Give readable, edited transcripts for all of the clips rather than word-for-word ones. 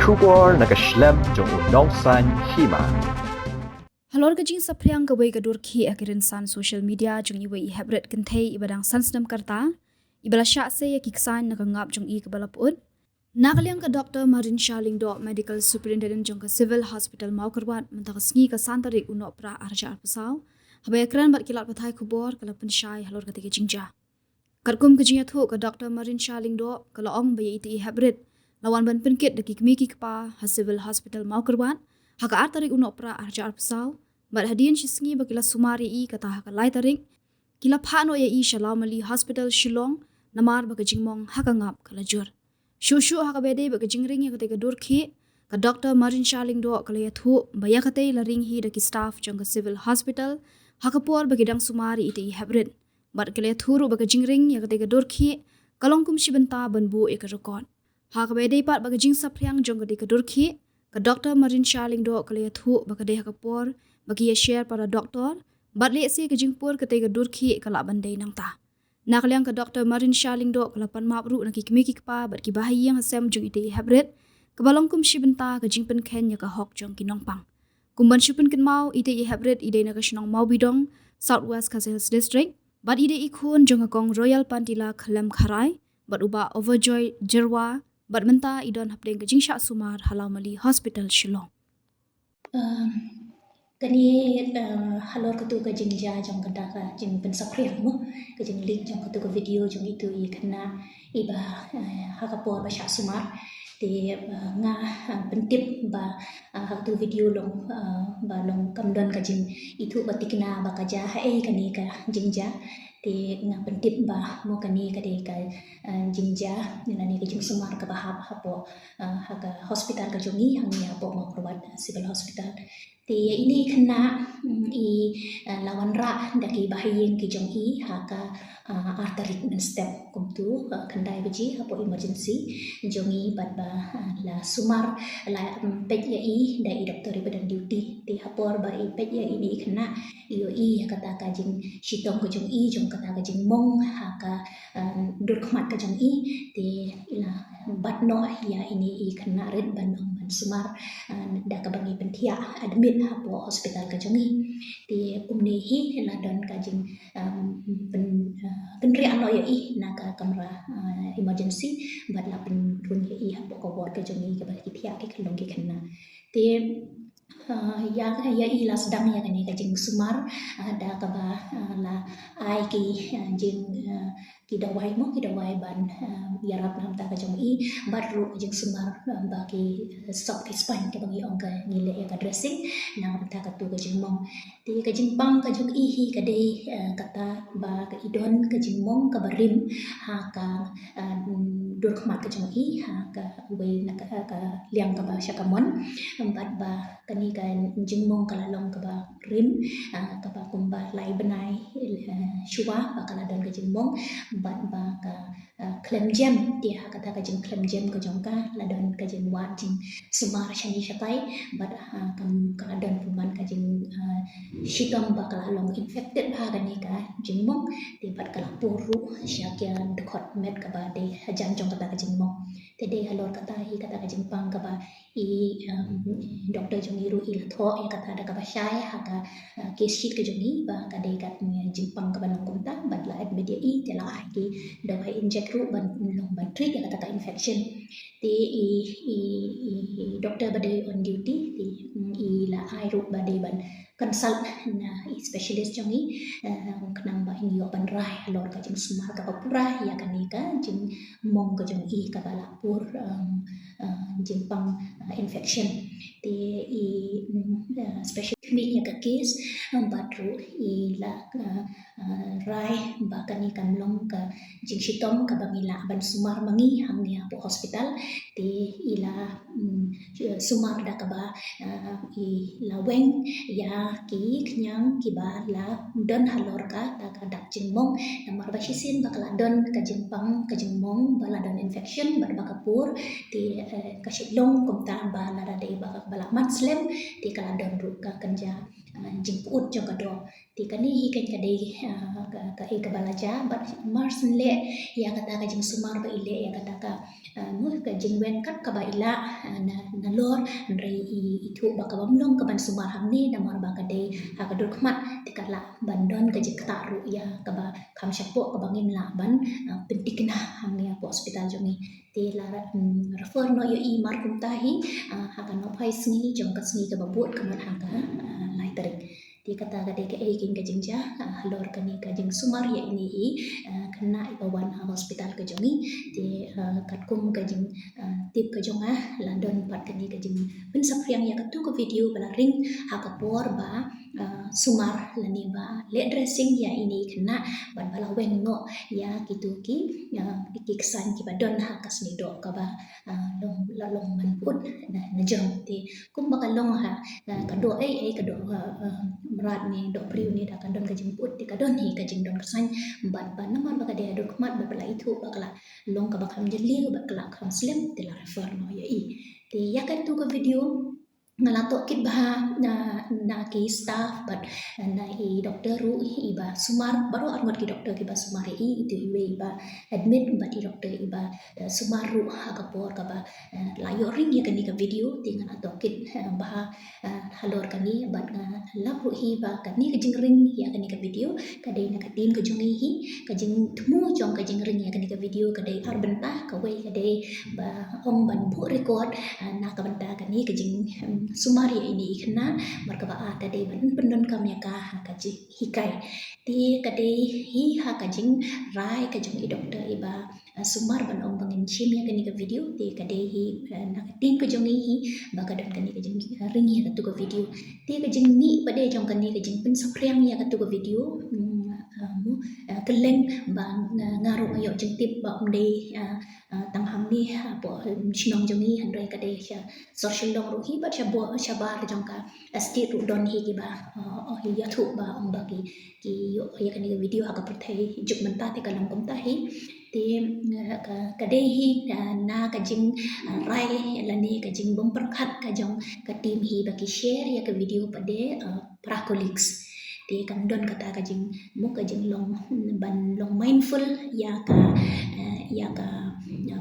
Shubor nakashlem jong unongsan hima. Halor kajing sapriang kawai kadur ki akirin san social media jong iwe I hebret kentei ibadang sansnam karta ibala syak se ya kiksan nakangap jong I kabalaput nakaliang ka Dr. Marin Shaling do medical superintendent jong ka civil hospital maukarwat mentakasngi ka santarik unok pra arja arpasaw habay akran bat kilat pathai kubor kala pensyai halor katika jingja karkum kajing athu ka Dr. Marin Shaling do kala ong baya iti I hebret lawan ban penkit daki kemiki kpa ha civil hospital maukarwat haka artarik unok pra arja arpasaw mat hadian shisngi bakila sumari I kata haka lai tarik kila phano ya I Shalamali Hospital Shillong namar baka jingmong haka ngap kala jur shushu haka bede baka jingring ya kata dur khi ka Dr. Marin Shaling do kala ya thu baya kate la ring hi daki staff jong ka civil hospital haka por baki dang sumari ite I hebret mat kala ya thu ru baka jingring ya kata dur khi kalong kum shibenta banbu e ka rekod haka bede pat baka jing sapriang jong ka dur khi ka Dr. Marin Shaling do kala ya thu baka de haka por bagi ya share para doktor bat le si kajing pur kate dur khi kala bandai nang ta nakaliang ka Dr. Marin Shaling do kala pan mapru na kikmiki kpa bat ki bahayang hasem jong ite hebret kabalong kum shibenta kajing pen ken ya ka hok jong kinong pang kumban shipun kin mau ite hebret ide na ka shnong mau bidong Southwest Casales District bat ide ikhun jong akong Royal Pantila Khalam Kharai bat uba Overjoy Jerwa bat menta idon hapdeng kajing syak sumar Halamali Hospital Shillong Kani halor ketu ka jingja jong kada ka jing pensapriang mo ka jing link jong ketu ka video jong itu I kena iba hakapor ba syak sumar ti nga pentip ba haktu video long ba long kamdon ka jing itu batikna ba ka ja kani ka jingja ti nga pentip ba mo kani ka de ka jingja nani ka jing sumar ka bahap hapo haka hospital ka jongi hangi hapo mo probat civil hospital ti ini kena I lawan ra daki bahayin ki jong I haka arterik dan step kumtu kendai beji hapo emergency jongi bat ba la sumar la pet ya I dai doktor badan duty ti hapor ba I pet ya ini kena iyo I kata ka jing shitong ka jong I jong kata ka jing mong haka dur khmat ka jong I ti ila bat no ya ini I kena red ban sumar da ka bangi pentia admit hapo hospital ka jongi ti umni hi la don ka jing penria no ya I na ka kamera emergency bat la pen run ya I hapo ka ward ka jongi ka ba ki pia ki kalong ki kena ti ya I la sedang ya kani ka jing sumar da ka ba la ai ki jing ki dawai mo ki dawai ban yarap nam ta ka jong I baru jing sumar ba ki sok ki span ka bangi ong ka ngile ya ka dressing na ta ka tu ka jing mong ti ka jing pang ka jong I hi ka dei kata ba ka idon ka jing mong ka barim ha ka dur khmat ka jong I ha ka we na ka liang ka ba syakamon bat ba kani ka jing mong ka lalong ka ba rim ka ba kumba lai benai shuwa ba ka ladon ka jing mong bat ba ka klem jam dia kata ka jing klem jam ka jong ka ladon ka jing wat jing sumar shani shapai bat kam ka ladon puman ka jing shitam ba ka long infected ba ka ni ka jing mong ti bat ka puru syakya dekot met ka ba de hajan jong kata ka jing mong te de halor kata hi kata ka jing pang ka ba I doktor jong iru I tho ya kata da ka ba syai ha ka case sheet ka jong I ba ka de kat jing pang ka ba nang kumta bat la admit ya I te la ai ki dawai inject ru ban long ban treat ya kata ka infection ti I doktor bade on duty ti I la ai ru bade ban consult na specialist jong I kenang ba ini yo ban rai halor ka jing sumar ka pura ya kani ka jing mong ka jong I ka ba lapur jing pang infection ti special ni ya ka case batru I la rai ba kani kan long ka jing shitom ka bangila ban sumar mangi hangnya po hospital ti ila sumar da ka ba I laweng ya ki kenyang ki ba la don halor ka ta ka dak jingmong namar ba hisin bakala don ka jingpang ka jingmong bala don infection bar bakapur ti ka shitlong kumta ba la dai ba bala matslem ti kala don ru ka kanja jingput jo ka do ti kani hi kan ka dei ka ka balaja bat mars le ya kata ka jing sumar ba ile ya kata ka mu ka jingwen kat ka ba ila na lor rei itu baka bamlong ka ban sumar hamni namar ba ka dei ka dur khmat ti kala bandon ka jing taru ya ka ba kam syapo ka bangin la ban pentikna hamni po hospital jongi ti la refer no yo i mar kum tahi ha ka no phai sngi jong ka sngi ka babut ka man ha ka lai tarik ti kata ka dei ka king ka jingja halor ka ni ka jing sumar ya ini kena ibawan hospital ka jongi ti kat kum ka jing tip ka jonga landon pat ka ni ka jing pen sapriang ya ka tu ka video bala ring ha ka por ba sumar lani ba le dressing ya ini kena ban bala wen ngo ya gitu ki kesan ki badon ha kasni do ka ba long man put na jong ti kum ba long ha ka do ka do merat ni do priu ni da ka don ka jemput ti ka don hi ka jing don kesan ban ban namar ba ka de do kmat ba bala itu ba kala long ka ba kam jeli ba kala kam slim ti la refer no ya i ti ya ka tu ka video ngalato kit bah na ki staff but na i doktor ru iba sumar baru arngot ki doktor ki ba sumar i itu iba admit but i doktor iba sumar ru ka por ka ba layo ring ya kani ka video tingan ato kit bah halor kani but lap ru hi ba kani ka jing ring ya kani ka video ka dei na ka tim ka jungi hi ka jing thmu jong ka jing ring ya kani ka video ka dei ar benta ka wei ka dei ba ong ban bu record na ka benta kani ka jing sumari ini kena markaba ada dei ban pendon kam ya ka kaji hikai ti kadai hi ha kajing rai kajung i doktor iba sumar ban ong bangin chim ya kani ka video ti kadai hi na tin kajung hi ba kadon kani kajing ring ya ka tu ka video ti kajing ni bade jong kani kajing pen sapriang ya ka tu ka video keleng bang ngaru ayo jengtip ba umde tang ham ni po chinong jongi handre ka de social long ru hi ba chabar jong ka sti ru don hi ki ba hi ya thu ba om ba ki yo ya kan video ha ka perthai juk menta te kalam kom ta hi te ka de hi na ka jing rai lani ka jing bom perkhat ka jong ka team hi ba ki share ya ka video pa de para colleagues ti kam don kata ka jing mu ka jing long ban long mindful ya ka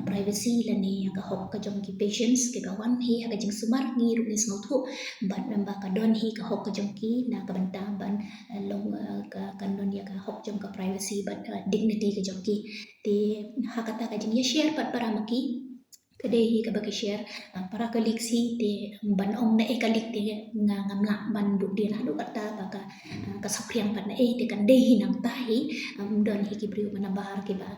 privacy lani ya ka hok ka jong ki patients ke ka wan hi ka jing sumar ngi ru ni snau thu ban namba ka don hi ka hok ka jong ki na ka banta ban long ka kan don ya ka hok jong ka privacy ban dignity ka jong ki ti ha kata ka jing ya share pat para maki kadai hi ka bagi share para kalik si te ban ong na ekalik te ngamla ban du dia la du kata baka ka sapriang pan na te kan dei hinang tahi don hi ki brio mana bahar ki ba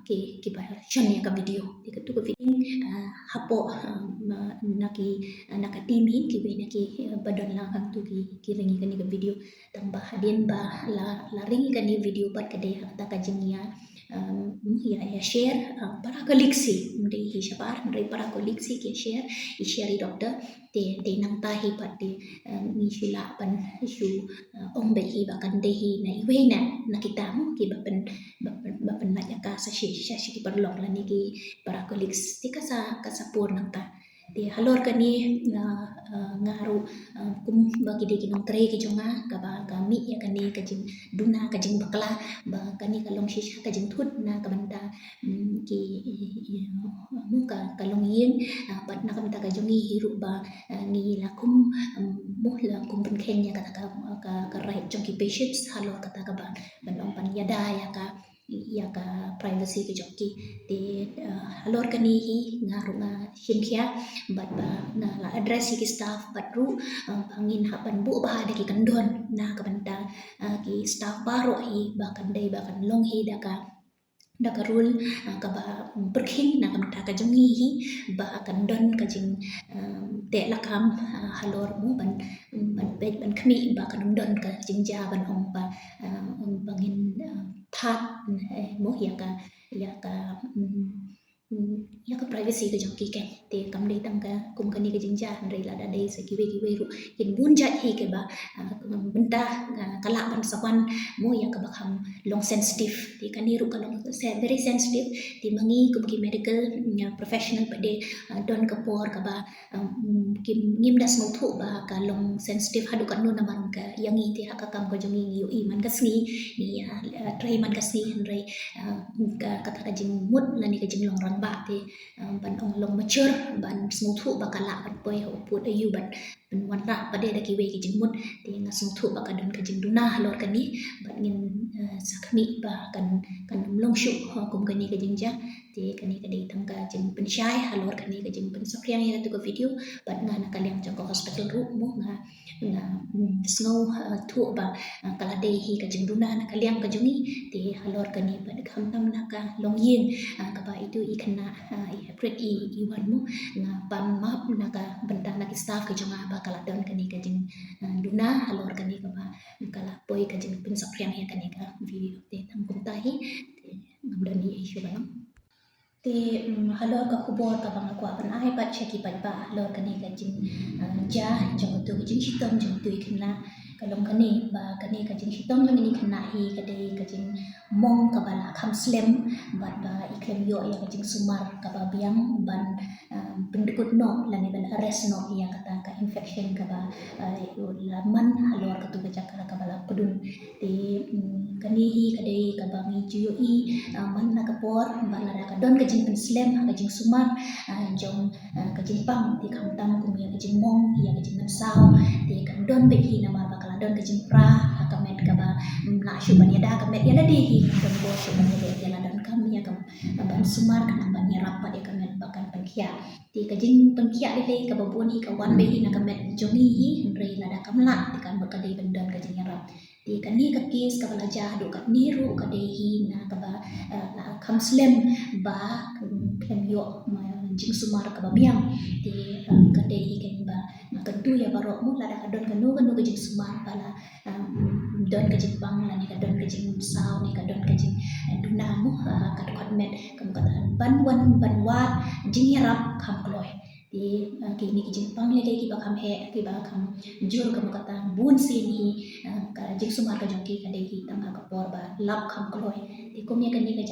ki ba chan ya ka video ti ka tu ka video hapo na ka team hi ki be na ki badon la kan tu ki ringi kan ka video tambah hadin ba la ringi kan video pat kadai kata ka jingya ya share para koliksi mdei hi shabar mdei para koliksi ke share i doktor te nang tahi pat te ni sila pan isu ong be hi bakan de hi na iwe na kita mo ki bapen na ka sa shi ki perlok la ni ki para koliksi te ka sa pur nang ta te halor kani ngaru kum bagi de kinong tre ki jonga ka ba ka mi ya kani ka jing duna ka jing bakla ba kani ka long shisha ka jing thut na ka banta ki mu ka long yin pat na ka banta ka jongi hiru ba ni la kum mu la kum pen kenya ka right jong ki patients halor kata ka ba ban pan yada ya ka privacy ke joki te halor kani hi ngaru nga himkhia bat ba na la address ki staff batru pangin hapan bu ba de ki kandon na ka banta ki staff baro hi ba kan dei ba kan long hi da ka rule ka ba perkhing na ka banta ka jongi hi ba kan don ka jing te lakam halor mu ban pet ban khmi ba kan don ka jing ja ban ong ba bangin that mo ya ka ya ka privacy ka jong ki ke te kam dei tang ka kum kani ka jing ja han rei la da dei se ki we ru kin bun ja hi ke ba benta kala ban sawan mo ya ka ba kham long sensitive te kani ru ka long very sensitive ti mangi kum ki medical professional pa de don ka por ka ba kim ngim das mo thu ba ka long sensitive hadu kan no na man ka yangi te ha ka kam ka jong yu i man ka sni ni trai man ka sni han rei kata ka jing mut la ni ka jing long rang ba te ban ong long mature ban smooth thu ba kala ban poi ho put ayu ban wan ra ba de da ki we ki jing mut te nga smooth thu ba ka don ka jing duna halor ka ni ban ngin sakmi ba kan long shu kum ka ni ka jing ja te ka ni ka dei tang ka jing pen shai halor ka ni ka jing pen sapriang ya tu ka video ban nga na kaliang jang ko hospital ru mo nga snow thu ba kala dei hi ka jing duna na kaliang ka jungi te halor ka ni ban kham nam na ka long yin ka ba itu i khana i hybrid i wan mu na pan map na ka benda na ki staff ka junga ba kala don ka ni ka jing duna halor ka ni ka ba kala poi ka jing pen sapriang ya ka ni ka video te tam kum ta hi ngam don ni issue ba te halor ka khubor ka bang kwa ban ai pat cheki pat ba halor ka ni ka jing ja jong tu ka jing hitom jong tu i khana kalong kani ba kani ka jing hitom jong ni khana hi ka dei ka jing mong ka bala kham slem bat ba iklem yo ya ka jing sumar ka ba biang ban pendukut no lani ban arrest no ya kata ka infection ka ba laman halor ka tu ka jakara ka bala pedun te kani hi ka dei ka ba ngi ju i man na ka por bala ra ka don ka jing pen slem ka jing sumar jong ka jing pang ti kham tam kum ya ka jing mong ya ka jing man sao te kan don be hi na ma ba kala don ka jing pra ka met ka ba na shu ban ya da ka met ya la de hi don bo shu ban ya la don kam ya kam ban sumar kan ban ya rap pa de ka met ba kan pan khia ti ka jing pan khia de le ka ba bon hi ka wan be hi na ka met jong hi rei la da kam la ti kan ba ka de ban don ka jing ya rap ti kan ni ka case ka bala ja do ka ni ru ka de hi na ka ba kham slem ba kan yo jing sumar ka ba biang ti ka de hi kan ba kan tu ya barok mu la da ka don ka no ka jing sumar bala don ka jing pang la ni ka don ka jing sao ni ka don ka jing duna mu ka khot met kam ka ban wan ban wat jing ya rap kham kloi ti ki ni ki jing pang le ki ba kham he ki ba kham jur kam ka ta bun si ni ka jing sumar ka jong ki ka de hi tam ka por ba lap kham kloi ti kum ya ka ni ka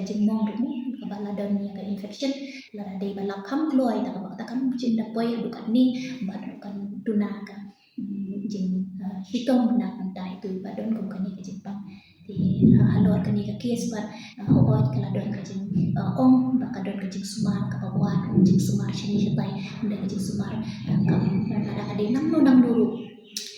jing mong ru ka ba la don ni ka infection la de ba lap kham kloi ta ka ba ta kam jing da poi du ka ni ba kan duna ka jing hitom na kan dai tu ba don kum ka ni ka jing pang ti halor ka ni ka case ba ho kala don ka jing ong ba ka don ka jing sumar ka ba wan jing sumar shani shatai da ka jing sumar kam la ka de nam dulu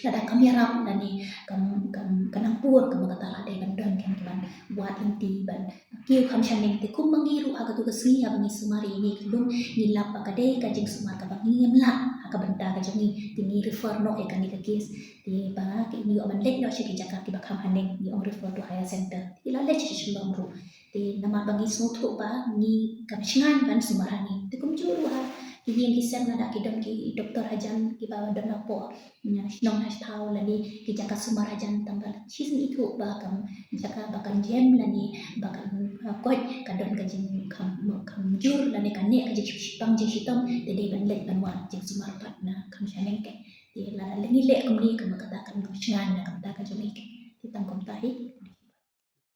la da kam yarap la ni kam pur ka ba ta la de ban don kan ban buat inti ban kiu kam shaning ti kum mangiru aga tu ka si ya bangi sumari ni lum ni lap ka de ka jing sumar ka bangi yamla ka benda ka jangi ti ni refer no e ka ni ka case ti ba ki ni aman lek no shiki jaka ki ba kham haning ni on refer to higher center ti la lek shi shimba mru ti nama bangi smooth ba ni kam shingan ban sumarani ti kum juru ha ki yang ki sem na ki don ki doktor hajan ki ba don po nong hash thau la ni ki jaka sumar hajan tambal shi ni thu ba kam jaka ba kan jem la ni ba kan koi ka don ka jing kam jur la ni kan ne ka jing pang jing hitam de de ban lek ban wan jing sumar pat na kam shaneng ke ti la ni lek kum ni kam ka ta kan shingan na kam ta ka jumi ke ti tam kom ta hi